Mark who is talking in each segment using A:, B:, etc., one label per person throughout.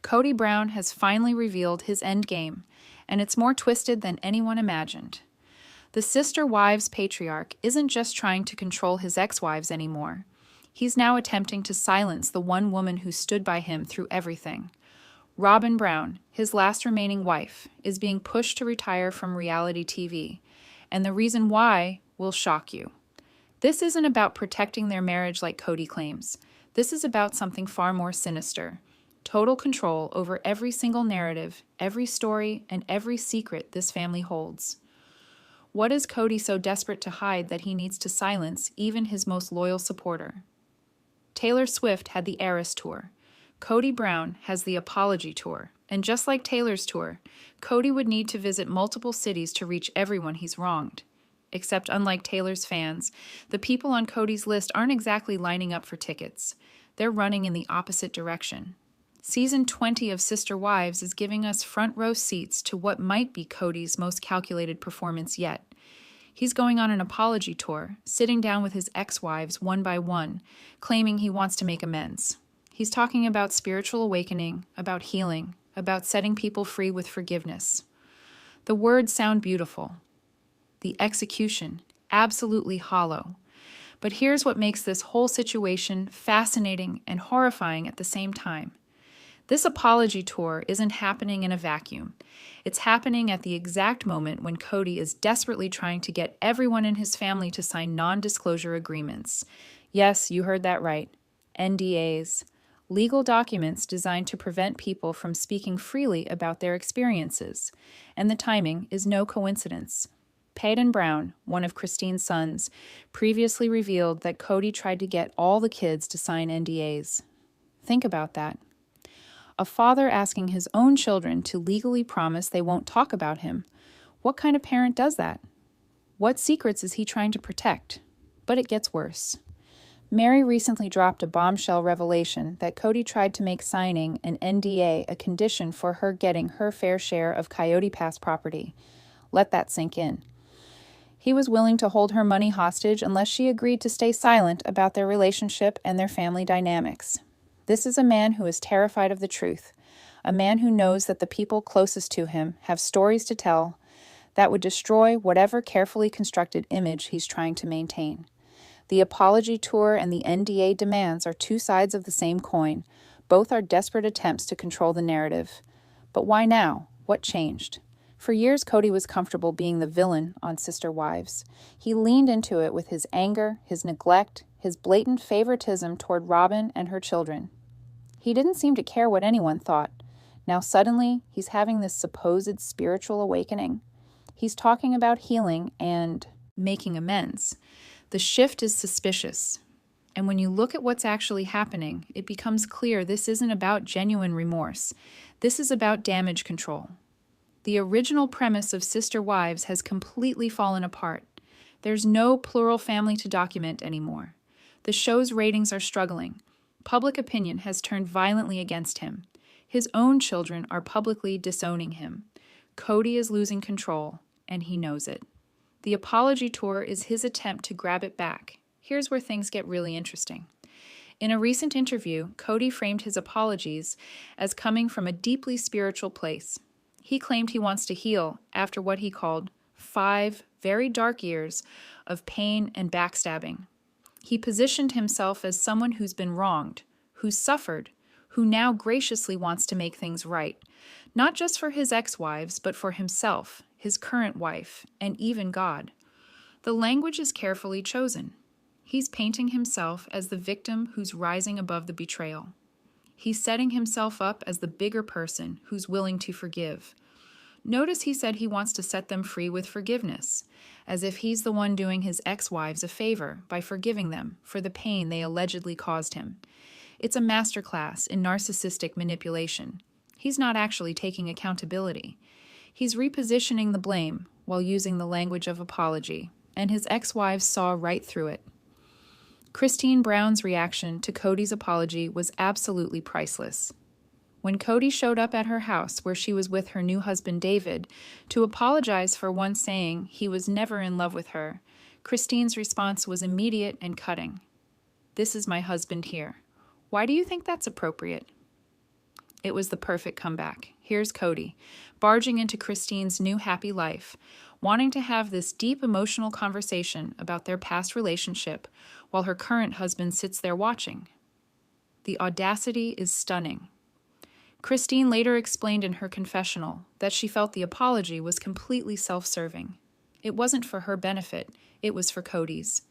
A: Kody Brown has finally revealed his endgame, and it's more twisted than anyone imagined. The sister wives patriarch isn't just trying to control his ex-wives anymore. He's now attempting to silence the one woman who stood by him through everything. Robyn Brown, his last remaining wife, is being pushed to retire from reality TV, and the reason why will shock you. This isn't about protecting their marriage like Kody claims. This is about something far more sinister. Total control over every single narrative, every story, and every secret this family holds. What is Kody so desperate to hide that he needs to silence even his most loyal supporter? Taylor Swift had the Eras Tour. Kody Brown has the Apology Tour. And just like Taylor's tour, Kody would need to visit multiple cities to reach everyone he's wronged. Except unlike Taylor's fans, the people on Kody's list aren't exactly lining up for tickets. They're running in the opposite direction. Season 20 of Sister Wives is giving us front row seats to what might be Kody's most calculated performance yet. He's going on an apology tour, sitting down with his ex-wives one by one, claiming he wants to make amends. He's talking about spiritual awakening, about healing, about setting people free with forgiveness. The words sound beautiful. The execution, absolutely hollow. But here's what makes this whole situation fascinating and horrifying at the same time. This apology tour isn't happening in a vacuum. It's happening at the exact moment when Kody is desperately trying to get everyone in his family to sign non-disclosure agreements. Yes, you heard that right. NDAs. Legal documents designed to prevent people from speaking freely about their experiences. And the timing is no coincidence. Peyton Brown, one of Christine's sons, previously revealed that Kody tried to get all the kids to sign NDAs. Think about that. A father asking his own children to legally promise they won't talk about him. What kind of parent does that? What secrets is he trying to protect? But it gets worse. Meri recently dropped a bombshell revelation that Kody tried to make signing an NDA a condition for her getting her fair share of Coyote Pass property. Let that sink in. He was willing to hold her money hostage unless she agreed to stay silent about their relationship and their family dynamics. This is a man who is terrified of the truth, a man who knows that the people closest to him have stories to tell that would destroy whatever carefully constructed image he's trying to maintain. The apology tour and the NDA demands are two sides of the same coin. Both are desperate attempts to control the narrative. But why now? What changed? For years, Kody was comfortable being the villain on Sister Wives. He leaned into it with his anger, his neglect, his blatant favoritism toward Robyn and her children. He didn't seem to care what anyone thought. Now suddenly, he's having this supposed spiritual awakening. He's talking about healing and making amends. The shift is suspicious. And when you look at what's actually happening, it becomes clear this isn't about genuine remorse. This is about damage control. The original premise of Sister Wives has completely fallen apart. There's no plural family to document anymore. The show's ratings are struggling. Public opinion has turned violently against him. His own children are publicly disowning him. Kody is losing control, and he knows it. The apology tour is his attempt to grab it back. Here's where things get really interesting. In a recent interview, Kody framed his apologies as coming from a deeply spiritual place. He claimed he wants to heal after what he called 5 very dark years of pain and backstabbing. He positioned himself as someone who's been wronged, who's suffered, who now graciously wants to make things right, not just for his ex-wives, but for himself, his current wife, and even God. The language is carefully chosen. He's painting himself as the victim who's rising above the betrayal. He's setting himself up as the bigger person who's willing to forgive. Notice he said he wants to set them free with forgiveness, as if he's the one doing his ex-wives a favor by forgiving them for the pain they allegedly caused him. It's a masterclass in narcissistic manipulation. He's not actually taking accountability. He's repositioning the blame while using the language of apology, and his ex-wives saw right through it. Christine Brown's reaction to Kody's apology was absolutely priceless. When Kody showed up at her house where she was with her new husband David to apologize for once saying he was never in love with her, Christine's response was immediate and cutting. "This is my husband here. Why do you think that's appropriate?" It was the perfect comeback. Here's Kody, barging into Christine's new happy life, wanting to have this deep emotional conversation about their past relationship while her current husband sits there watching. The audacity is stunning. Christine later explained in her confessional that she felt the apology was completely self-serving. It wasn't for her benefit, it was for Kody's.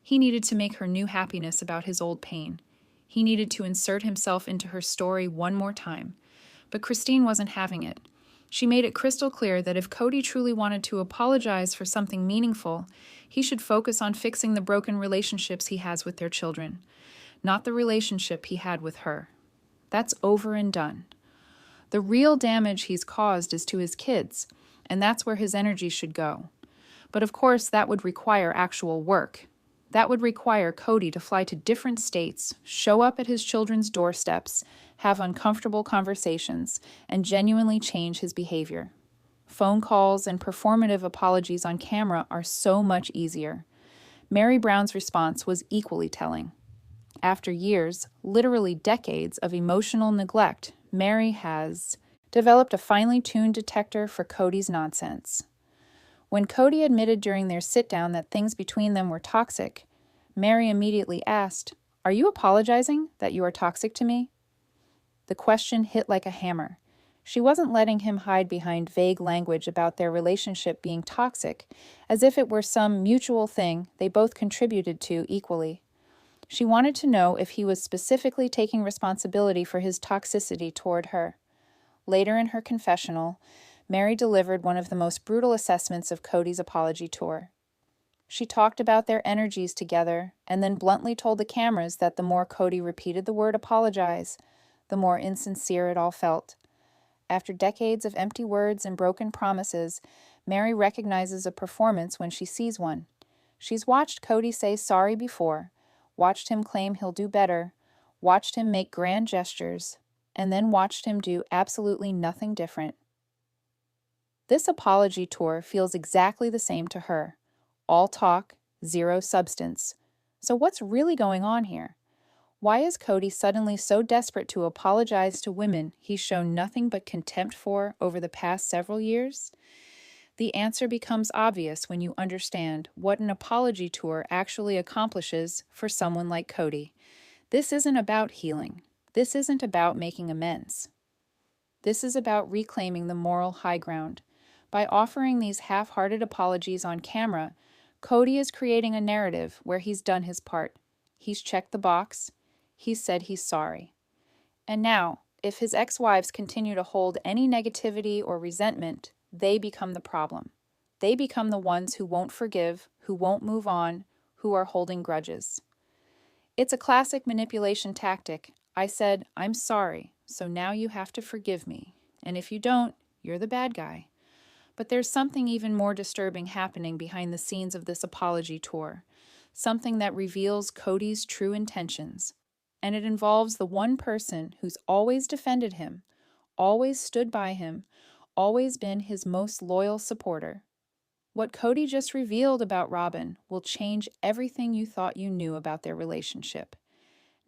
A: He needed to make her new happiness about his old pain. He needed to insert himself into her story one more time. But Christine wasn't having it. She made it crystal clear that if Kody truly wanted to apologize for something meaningful, he should focus on fixing the broken relationships he has with their children, not the relationship he had with her. That's over and done. The real damage he's caused is to his kids, and that's where his energy should go. But of course, that would require actual work. That would require Kody to fly to different states, show up at his children's doorsteps, have uncomfortable conversations, and genuinely change his behavior. Phone calls and performative apologies on camera are so much easier. Meri Brown's response was equally telling. After years, literally decades, of emotional neglect, Meri has developed a finely tuned detector for Kody's nonsense. When Kody admitted during their sit-down that things between them were toxic, Meri immediately asked, "Are you apologizing that you are toxic to me?" The question hit like a hammer. She wasn't letting him hide behind vague language about their relationship being toxic, as if it were some mutual thing they both contributed to equally. She wanted to know if he was specifically taking responsibility for his toxicity toward her. Later in her confessional, Meri delivered one of the most brutal assessments of Kody's apology tour. She talked about their energies together and then bluntly told the cameras that the more Kody repeated the word apologize, the more insincere it all felt. After decades of empty words and broken promises, Meri recognizes a performance when she sees one. She's watched Kody say sorry before, watched him claim he'll do better, watched him make grand gestures, and then watched him do absolutely nothing different. This apology tour feels exactly the same to her. All talk, zero substance. So what's really going on here? Why is Kody suddenly so desperate to apologize to women he's shown nothing but contempt for over the past several years? The answer becomes obvious when you understand what an apology tour actually accomplishes for someone like Kody. This isn't about healing. This isn't about making amends. This is about reclaiming the moral high ground. By offering these half-hearted apologies on camera, Kody is creating a narrative where he's done his part. He's checked the box. He's said he's sorry. And now, if his ex-wives continue to hold any negativity or resentment, they become the problem. They become the ones who won't forgive, who won't move on, who are holding grudges. It's a classic manipulation tactic. I said, "I'm sorry, so now you have to forgive me. And if you don't, you're the bad guy." But there's something even more disturbing happening behind the scenes of this apology tour, something that reveals Kody's true intentions. And it involves the one person who's always defended him, always stood by him, always been his most loyal supporter. What Kody just revealed about Robyn will change everything you thought you knew about their relationship.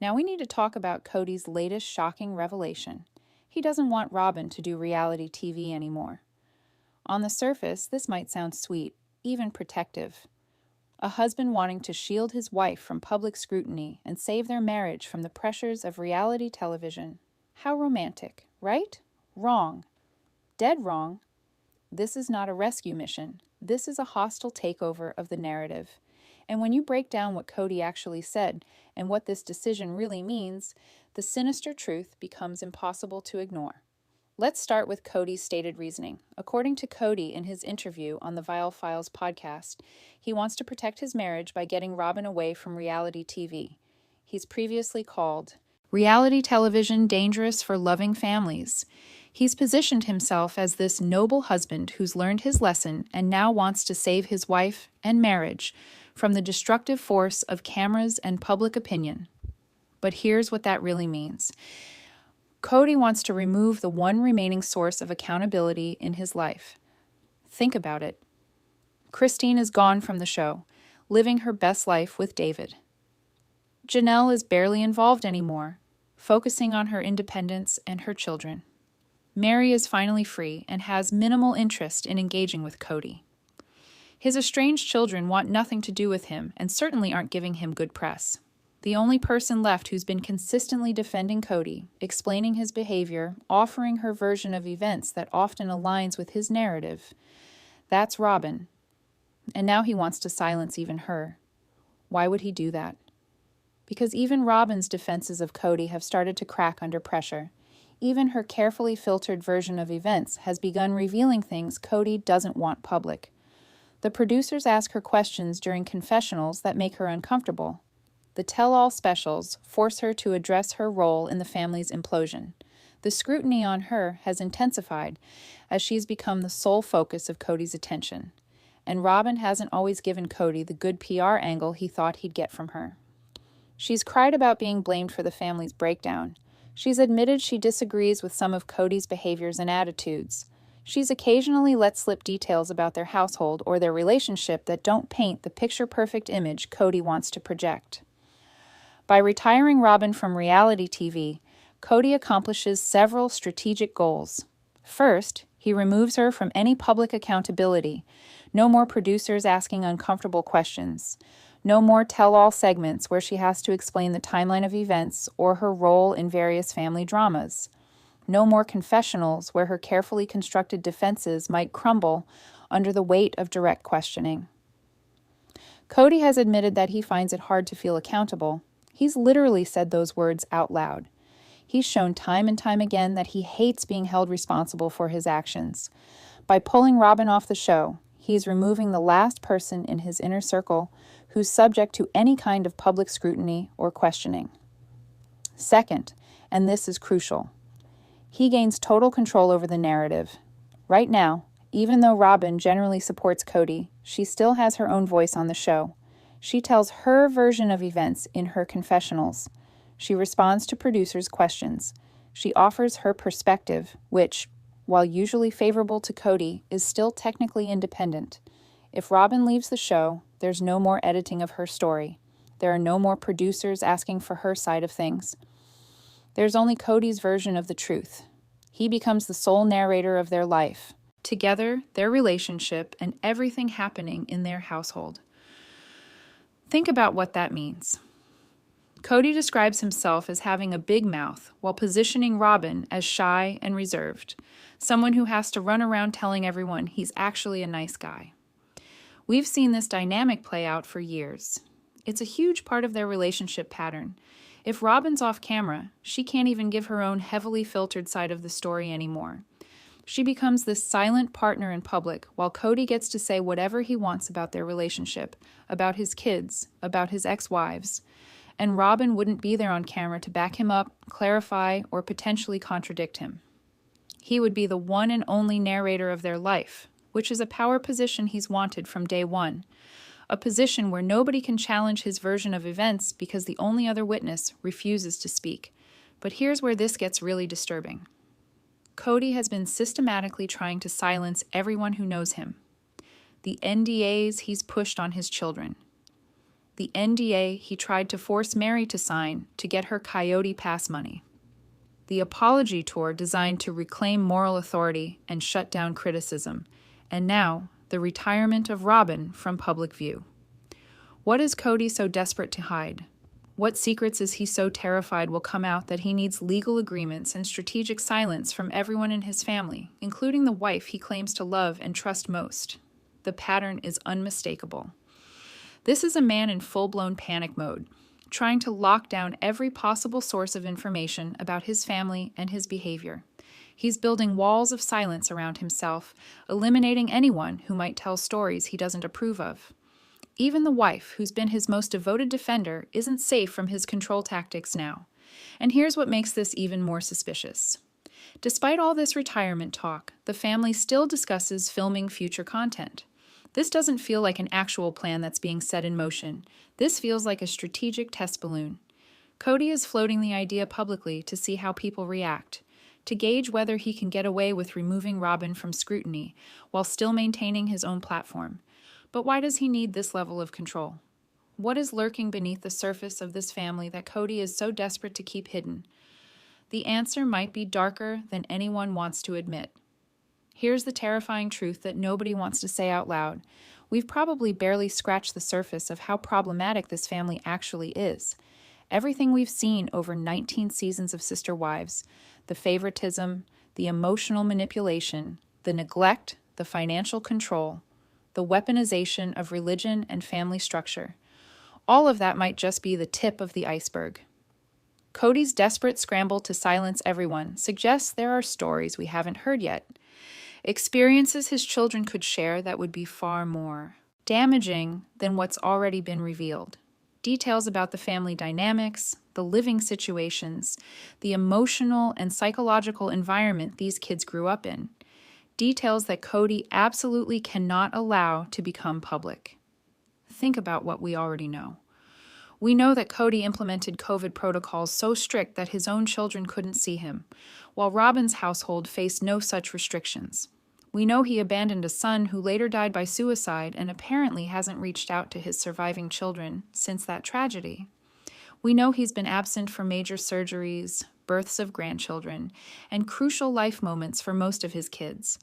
A: Now we need to talk about Kody's latest shocking revelation. He doesn't want Robyn to do reality TV anymore. On the surface, this might sound sweet, even protective. A husband wanting to shield his wife from public scrutiny and save their marriage from the pressures of reality television. How romantic, right? Wrong. Dead wrong. This is not a rescue mission. This is a hostile takeover of the narrative. And when you break down what Kody actually said and what this decision really means, the sinister truth becomes impossible to ignore. Let's start with Kody's stated reasoning. According to Kody in his interview on the Vile Files podcast, he wants to protect his marriage by getting Robyn away from reality TV. He's previously called reality television dangerous for loving families. He's positioned himself as this noble husband who's learned his lesson and now wants to save his wife and marriage from the destructive force of cameras and public opinion. But here's what that really means. Kody wants to remove the one remaining source of accountability in his life. Think about it. Christine is gone from the show, living her best life with David. Janelle is barely involved anymore. focusing on her independence and her children. Meri is finally free and has minimal interest in engaging with Kody. His estranged children want nothing to do with him and certainly aren't giving him good press. The only person left who's been consistently defending Kody, explaining his behavior, offering her version of events that often aligns with his narrative, that's Robyn. And now he wants to silence even her. Why would he do that? Because even Robyn's defenses of Kody have started to crack under pressure. Even her carefully filtered version of events has begun revealing things Kody doesn't want public. The producers ask her questions during confessionals that make her uncomfortable. The tell-all specials force her to address her role in the family's implosion. The scrutiny on her has intensified as she's become the sole focus of Kody's attention. And Robyn hasn't always given Kody the good PR angle he thought he'd get from her. She's cried about being blamed for the family's breakdown. She's admitted she disagrees with some of Kody's behaviors and attitudes. She's occasionally let slip details about their household or their relationship that don't paint the picture-perfect image Kody wants to project. By retiring Robyn from reality TV, Kody accomplishes several strategic goals. First, he removes her from any public accountability. No more producers asking uncomfortable questions. No more tell-all segments where she has to explain the timeline of events or her role in various family dramas. No more confessionals where her carefully constructed defenses might crumble under the weight of direct questioning. Kody has admitted that he finds it hard to feel accountable. He's literally said those words out loud. He's shown time and time again that he hates being held responsible for his actions. By pulling Robyn off the show, he's removing the last person in his inner circle who's subject to any kind of public scrutiny or questioning. Second, and this is crucial, he gains total control over the narrative. Right now, even though Robyn generally supports Kody, she still has her own voice on the show. She tells her version of events in her confessionals. She responds to producers' questions. She offers her perspective, which, while usually favorable to Kody, is still technically independent. If Robyn leaves the show, there's no more editing of her story. There are no more producers asking for her side of things. There's only Kody's version of the truth. He becomes the sole narrator of their life. Together, their relationship, and everything happening in their household. Think about what that means. Kody describes himself as having a big mouth while positioning Robyn as shy and reserved, someone who has to run around telling everyone he's actually a nice guy. We've seen this dynamic play out for years. It's a huge part of their relationship pattern. If Robyn's off camera, she can't even give her own heavily filtered side of the story anymore. She becomes this silent partner in public while Kody gets to say whatever he wants about their relationship, about his kids, about his ex-wives. And Robyn wouldn't be there on camera to back him up, clarify, or potentially contradict him. He would be the one and only narrator of their life, which is a power position he's wanted from day one. A position where nobody can challenge his version of events because the only other witness refuses to speak. But here's where this gets really disturbing. Kody has been systematically trying to silence everyone who knows him. The NDAs he's pushed on his children. The NDA he tried to force Meri to sign to get her Coyote Pass money. The apology tour designed to reclaim moral authority and shut down criticism. And now, the retirement of Robyn from public view. What is Kody so desperate to hide? What secrets is he so terrified will come out that he needs legal agreements and strategic silence from everyone in his family, including the wife he claims to love and trust most? The pattern is unmistakable. This is a man in full-blown panic mode, trying to lock down every possible source of information about his family and his behavior. He's building walls of silence around himself, eliminating anyone who might tell stories he doesn't approve of. Even the wife, who's been his most devoted defender, isn't safe from his control tactics now. And here's what makes this even more suspicious. Despite all this retirement talk, the family still discusses filming future content. This doesn't feel like an actual plan that's being set in motion. This feels like a strategic test balloon. Kody is floating the idea publicly to see how people react, to gauge whether he can get away with removing Robyn from scrutiny while still maintaining his own platform. But why does he need this level of control? What is lurking beneath the surface of this family that Kody is so desperate to keep hidden? The answer might be darker than anyone wants to admit. Here's the terrifying truth that nobody wants to say out loud. We've probably barely scratched the surface of how problematic this family actually is. Everything we've seen over 19 seasons of Sister Wives, the favoritism, the emotional manipulation, the neglect, the financial control, the weaponization of religion and family structure, all of that might just be the tip of the iceberg. Kody's desperate scramble to silence everyone suggests there are stories we haven't heard yet. Experiences his children could share that would be far more damaging than what's already been revealed. Details about the family dynamics, the living situations, the emotional and psychological environment these kids grew up in. Details that Kody absolutely cannot allow to become public. Think about what we already know. We know that Kody implemented COVID protocols so strict that his own children couldn't see him, while Robyn's household faced no such restrictions. We know he abandoned a son who later died by suicide and apparently hasn't reached out to his surviving children since that tragedy. We know he's been absent for major surgeries, births of grandchildren, and crucial life moments for most of his kids.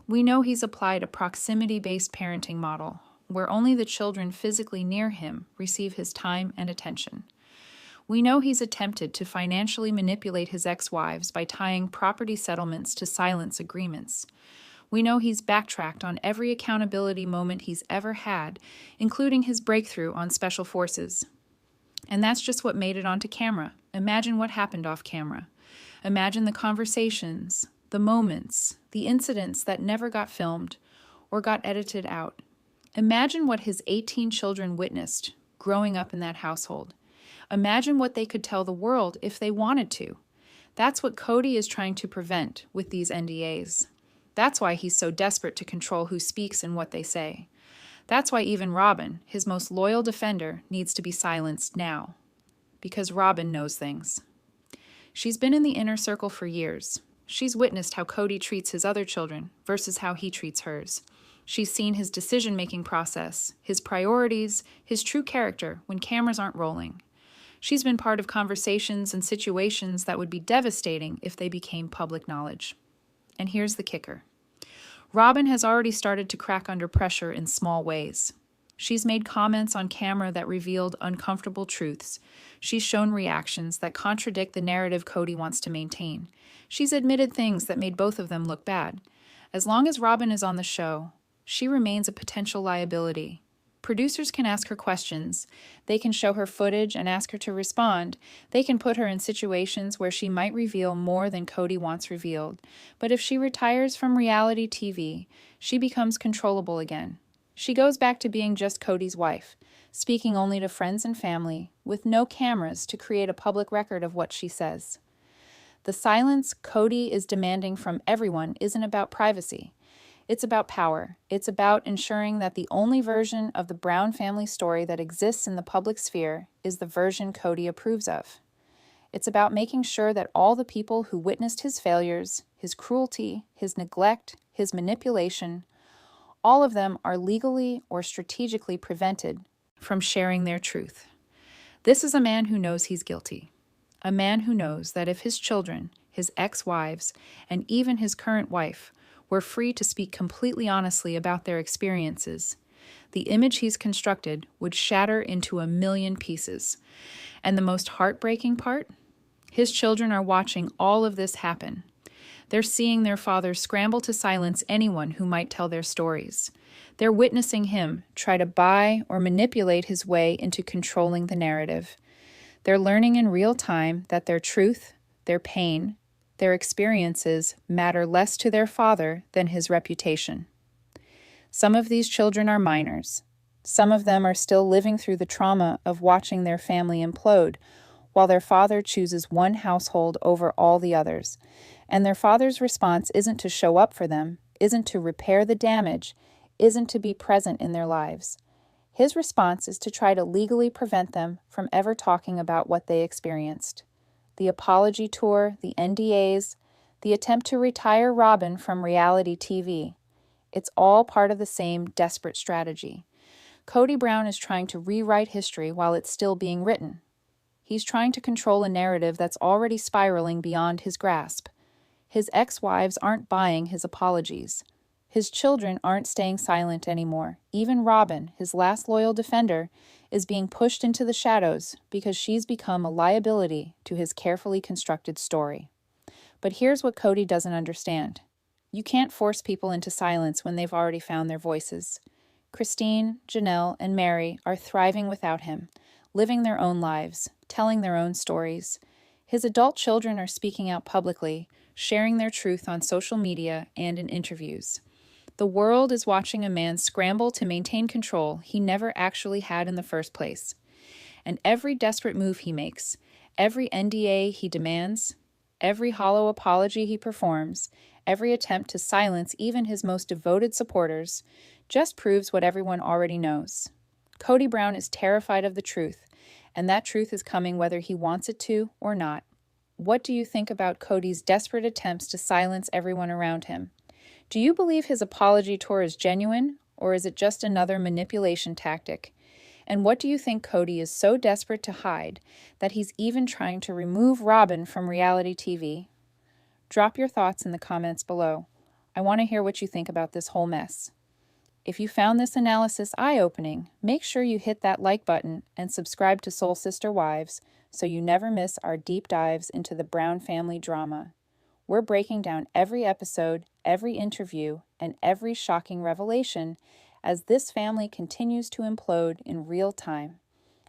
A: We know he's applied a proximity-based parenting model, where only the children physically near him receive his time and attention. We know he's attempted to financially manipulate his ex-wives by tying property settlements to silence agreements. We know he's backtracked on every accountability moment he's ever had, including his breakthrough on special forces. And that's just what made it onto camera. Imagine what happened off camera. Imagine the conversations, the moments, the incidents that never got filmed or got edited out. Imagine what his 18 children witnessed growing up in that household. Imagine what they could tell the world if they wanted to. That's what Kody is trying to prevent with these NDAs. That's why he's so desperate to control who speaks and what they say. That's why even Robyn, his most loyal defender, needs to be silenced now. Because Robyn knows things. She's been in the inner circle for years. She's witnessed how Kody treats his other children versus how he treats hers. She's seen his decision-making process, his priorities, his true character when cameras aren't rolling. She's been part of conversations and situations that would be devastating if they became public knowledge. And here's the kicker. Robyn has already started to crack under pressure in small ways. She's made comments on camera that revealed uncomfortable truths. She's shown reactions that contradict the narrative Kody wants to maintain. She's admitted things that made both of them look bad. As long as Robyn is on the show, she remains a potential liability. Producers can ask her questions. They can show her footage and ask her to respond. They can put her in situations where she might reveal more than Kody wants revealed. But if she retires from reality TV, she becomes controllable again. She goes back to being just Kody's wife, speaking only to friends and family, with no cameras to create a public record of what she says. The silence Kody is demanding from everyone isn't about privacy. It's about power. It's about ensuring that the only version of the Brown family story that exists in the public sphere is the version Kody approves of. It's about making sure that all the people who witnessed his failures, his cruelty, his neglect, his manipulation, all of them are legally or strategically prevented from sharing their truth. This is a man who knows he's guilty. A man who knows that if his children, his ex-wives, and even his current wife were free to speak completely honestly about their experiences, the image he's constructed would shatter into 1,000,000 pieces. And the most heartbreaking part? His children are watching all of this happen. They're seeing their father scramble to silence anyone who might tell their stories. They're witnessing him try to buy or manipulate his way into controlling the narrative. They're learning in real time that their truth, their pain, their experiences matter less to their father than his reputation. Some of these children are minors. Some of them are still living through the trauma of watching their family implode, while their father chooses one household over all the others. And their father's response isn't to show up for them, isn't to repair the damage, isn't to be present in their lives. His response is to try to legally prevent them from ever talking about what they experienced. The apology tour, the NDAs, the attempt to retire Robyn from reality TV. It's all part of the same desperate strategy. Kody Brown is trying to rewrite history while it's still being written. He's trying to control a narrative that's already spiraling beyond his grasp. His ex-wives aren't buying his apologies. His children aren't staying silent anymore. Even Robyn, his last loyal defender, is being pushed into the shadows because she's become a liability to his carefully constructed story. But here's what Kody doesn't understand. You can't force people into silence when they've already found their voices. Christine, Janelle, and Meri are thriving without him, living their own lives, telling their own stories. His adult children are speaking out publicly, sharing their truth on social media and in interviews. The world is watching a man scramble to maintain control he never actually had in the first place. And every desperate move he makes, every NDA he demands, every hollow apology he performs, every attempt to silence even his most devoted supporters, just proves what everyone already knows. Kody Brown is terrified of the truth, and that truth is coming whether he wants it to or not. What do you think about Kody's desperate attempts to silence everyone around him? Do you believe his apology tour is genuine, or is it just another manipulation tactic? And what do you think Kody is so desperate to hide that he's even trying to remove Robyn from reality TV? Drop your thoughts in the comments below. I want to hear what you think about this whole mess. If you found this analysis eye-opening, make sure you hit that like button and subscribe to Soul Sister Wives so you never miss our deep dives into the Brown family drama. We're breaking down every episode, every interview, and every shocking revelation as this family continues to implode in real time.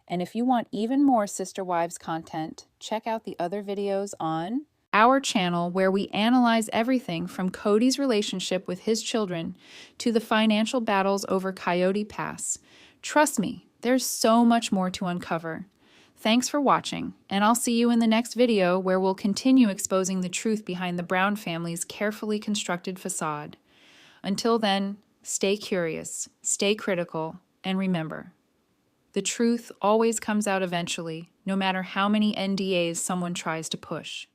A: And if you want even more Sister Wives content, check out the other videos on our channel where we analyze everything from Kody's relationship with his children to the financial battles over Coyote Pass. Trust me, there's so much more to uncover. Thanks for watching, and I'll see you in the next video where we'll continue exposing the truth behind the Brown family's carefully constructed facade. Until then, stay curious, stay critical, and remember, the truth always comes out eventually, no matter how many NDAs someone tries to push.